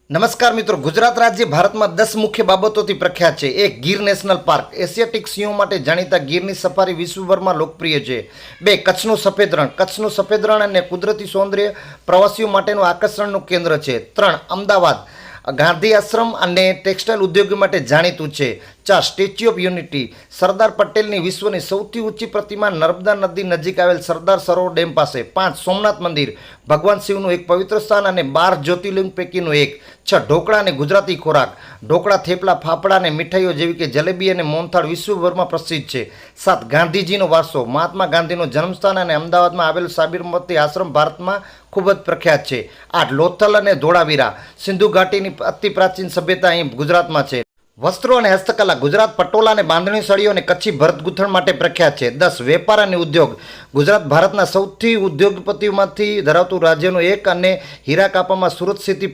નમસ્કાર મિત્રો, ગુજરાત રાજ્ય ભારતમાં 10 મુખ્ય બાબતોથી પ્રખ્યાત છે. એક, ગીર નેશનલ પાર્ક. એશિયાટિક સિંહો માટે જાણીતા ગીરની સફારી વિશ્વભરમાં લોકપ્રિય છે. 2, કચ્છનું સફેદ રણ. કચ્છનું સફેદ રણ અને કુદરતી સૌંદર્ય પ્રવાસીઓ માટેનું આકર્ષણનું કેન્દ્ર છે. 3, અમદાવાદ. ગાંધી આશ્રમ અને ટેક્સટાઇલ ઉદ્યોગ માટે જાણીતું છે. 4, સ્ટેચ્યુ ઓફ યુનિટી. સરદાર પટેલની વિશ્વની સૌથી ઊંચી પ્રતિમા નર્મદા નદી નજીક આવેલ સરદાર સરોવર ડેમ પાસે. 5, સોમનાથ મંદિર. ભગવાન શિવનું એક પવિત્ર સ્થાન અને 12 જ્યોતિર્લિંગ પૈકીનું એક. 6, ઢોકળા અને ગુજરાતી ખોરાક. ઢોકળા, થેપલા, ફાફડા અને મીઠાઈઓ જેવી કે જલેબી અને મોહનથાળ વિશ્વભરમાં પ્રસિદ્ધ છે. 7, ગાંધીજીનો વારસો. મહાત્મા ગાંધીનું જન્મસ્થાન અને અમદાવાદમાં આવેલ સાબરમતી આશ્રમ ભારતમાં ખૂબ જ પ્રખ્યાત છે. 8, લોથલ અને ધોળાવીરા. સિંધુ ઘાટીની અતિ પ્રાચીન સભ્યતા અહીં ગુજરાતમાં છે. વસ્ત્રો અને હસ્તકલા. ગુજરાત પટોળા અને બાંધણી સાડીઓ અને કચ્છી ભરત ગૂંથણ માટે પ્રખ્યાત છે. 10, વેપાર અને ઉદ્યોગ. ગુજરાત ભારતના સૌથી ઉદ્યોગપતિઓમાંથી ધરાવતું રાજ્યનું એક અને હીરા કાપામાં સુરત સ્થિતિ